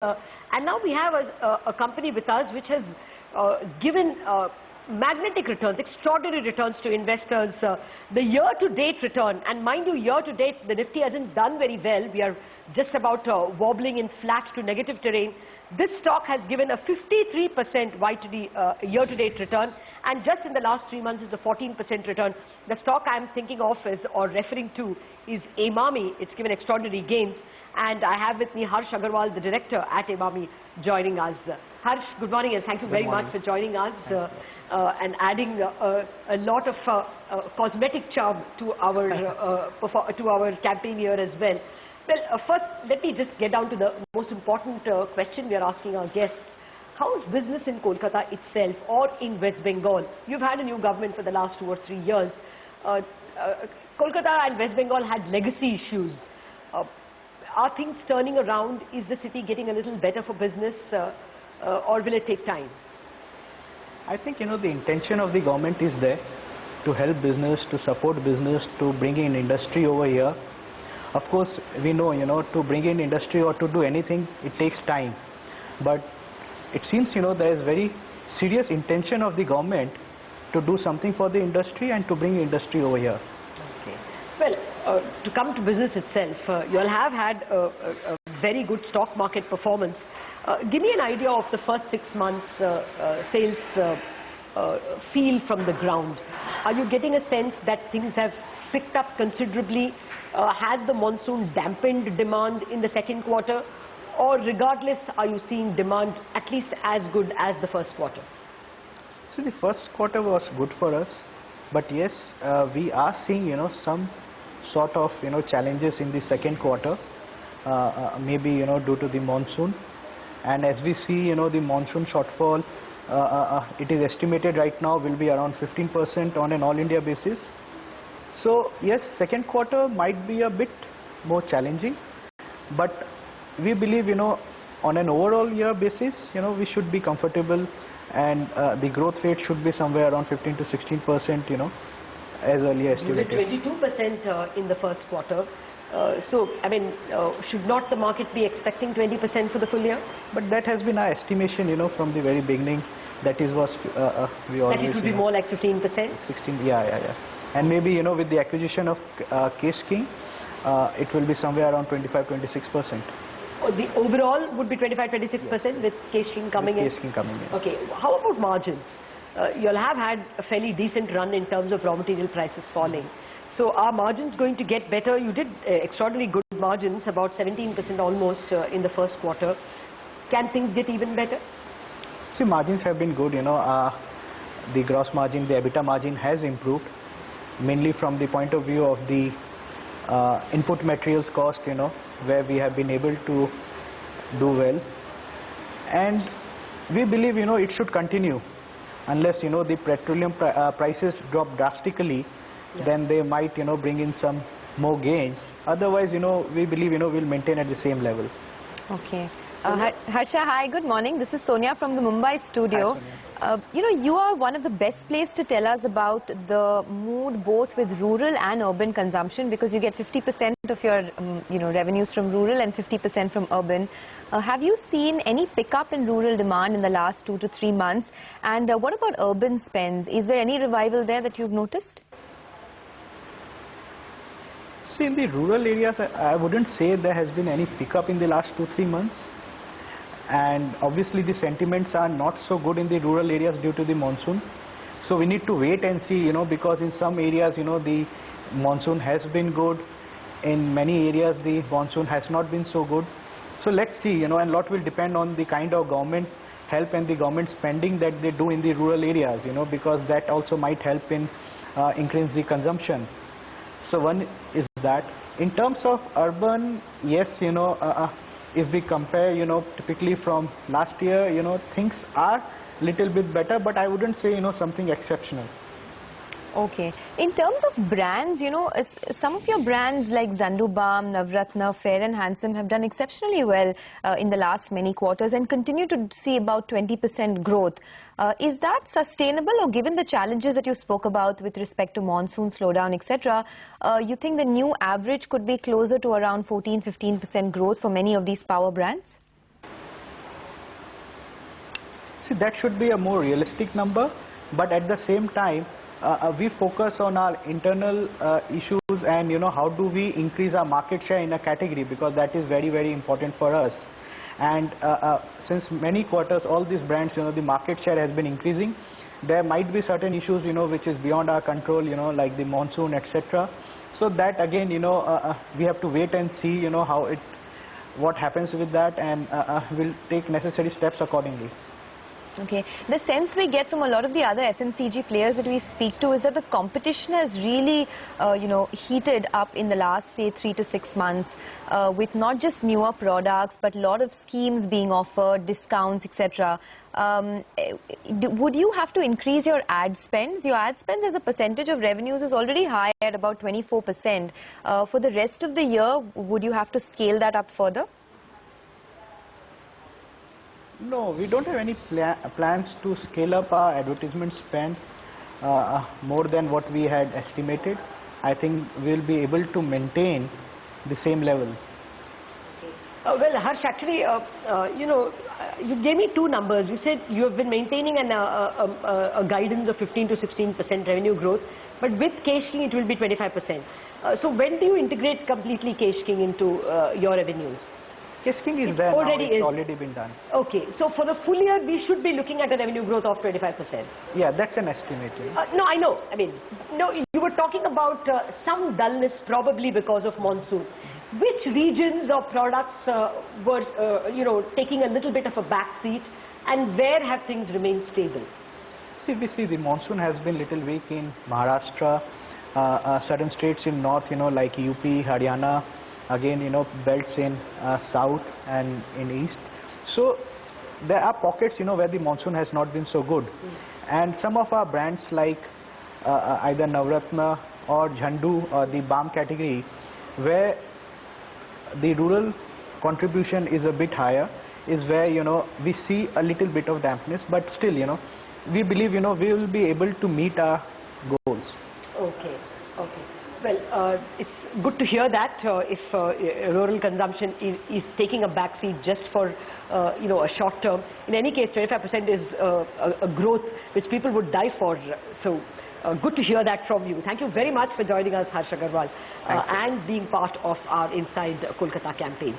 And now we have a company with us which has given magnetic returns, extraordinary returns to investors. The year-to-date return, and mind you, year-to-date, the Nifty hasn't done very well. We are just about wobbling in flat to negative terrain. This stock has given a 53% year-to-date return, and just in the last 3 months is a 14% return. The stock I'm thinking of is, or referring to, is Emami. It's given extraordinary gains, and I have with me Harsh Agarwal, the director at Emami, joining us. Harsh, good morning, and thank you very much for joining us and adding a lot of cosmetic charm to our campaign here as well. Well, first, let me just get down to the most important question we are asking our guests. How is business in Kolkata itself or in West Bengal? You've had a new government for the last 2 or 3 years. Kolkata and West Bengal had legacy issues. Are things turning around? Is the city getting a little better for business or will it take time? I think, the intention of the government is there to help business, to support business, to bring in industry over here. Of course, we know, to bring in industry or to do anything, it takes time. But it seems, there is very serious intention of the government to do something for the industry and to bring industry over here. Okay. Well, to come to business itself, you all have had a very good stock market performance. Give me an idea of the first 6 months sales feel from the ground. Are you getting a sense that things have picked up considerably? Has the monsoon dampened demand in the second quarter? Or regardless, are you seeing demand at least as good as the first quarter? So the first quarter was good for us. But yes, we are seeing, some sort of, challenges in the second quarter. Maybe, due to the monsoon. And as we see, the monsoon shortfall, it is estimated right now will be around 15% on an all-India basis. So yes, second quarter might be a bit more challenging, but we believe, on an overall year basis, we should be comfortable, and the growth rate should be somewhere around 15 to 16%, as earlier estimated. 22% in the first quarter. So, I mean, should not the market be expecting 20% for the full year? But that has been our estimation, from the very beginning. That is what we always... That it would be more like 15%? 16, yeah. And maybe, with the acquisition of Kesh King, it will be somewhere around 25-26%. Oh, the overall would be 25-26% yes. With Kesh King coming in? Kesh King coming in. Okay. How about margins? You'll have had a fairly decent run in terms of raw material prices falling. So are margins going to get better? You did extraordinarily good margins, about 17% almost in the first quarter. Can things get even better? See, margins have been good, the gross margin, the EBITDA margin has improved, mainly from the point of view of the input materials cost, where we have been able to do well. And we believe, it should continue unless, the petroleum prices drop drastically. Yeah. Then they might, bring in some more gains. Otherwise, we believe, we'll maintain at the same level. Okay. Harsha, hi, good morning. This is Sonia from the Mumbai studio. Hi, you are one of the best placed to tell us about the mood both with rural and urban consumption, because you get 50% of your, revenues from rural and 50% from urban. Have you seen any pickup in rural demand in the last 2 to 3 months? And what about urban spends? Is there any revival there that you've noticed? See, in the rural areas, I wouldn't say there has been any pickup in the last 2-3 months. And obviously the sentiments are not so good in the rural areas due to the monsoon. So we need to wait and see, because in some areas, the monsoon has been good. In many areas, the monsoon has not been so good. So let's see, and a lot will depend on the kind of government help and the government spending that they do in the rural areas, because that also might help in increase the consumption. So one is that. In terms of urban, yes, if we compare, typically from last year, things are little bit better, but I wouldn't say, something exceptional. Okay. In terms of brands, some of your brands like Zandu Balm, Navratna, Fair and Handsome have done exceptionally well in the last many quarters and continue to see about 20% growth. Is that sustainable, or given the challenges that you spoke about with respect to monsoon slowdown, etc., you think the new average could be closer to around 14-15% growth for many of these power brands? See, that should be a more realistic number, but at the same time, we focus on our internal issues and how do we increase our market share in a category, because that is very, very important for us. And since many quarters, all these brands, the market share has been increasing. There might be certain issues, which is beyond our control, like the monsoon, etc. So that again, we have to wait and see, what happens with that, and we'll take necessary steps accordingly. Okay. The sense we get from a lot of the other FMCG players that we speak to is that the competition has really, heated up in the last, say, 3 to 6 months, with not just newer products, but a lot of schemes being offered, discounts, etc. Would you have to increase your ad spends? Your ad spends as a percentage of revenues is already high at about 24%. For the rest of the year, would you have to scale that up further? No, we don't have any plans to scale up our advertisement spend more than what we had estimated. I think we'll be able to maintain the same level. Well, Harsh, actually, you gave me two numbers. You said you have been maintaining a guidance of 15 to 16% revenue growth, but with Kesh King it will be 25%. So when do you integrate completely Kesh King into your revenues? Kesh King is there now, it's already been done. Okay, so for the full year we should be looking at a revenue growth of 25%. Yeah, that's an estimate. No, I know. I mean, no, you were talking about some dullness probably because of monsoon. Which regions or products were, taking a little bit of a back seat, and where have things remained stable? See, we see the monsoon has been little weak in Maharashtra, certain states in north, like UP, Haryana, again, belts in south and in east. So there are pockets, where the monsoon has not been so good. And some of our brands like either Navratna or Jhandu or the balm category, where the rural contribution is a bit higher, is where, we see a little bit of dampness, but still, we believe, we will be able to meet our goals. Okay, okay. Well, it's good to hear that if rural consumption is taking a backseat just for, a short term. In any case, 25% is a growth which people would die for. So good to hear that from you. Thank you very much for joining us, Harsh Agarwal, and being part of our Inside Kolkata campaign.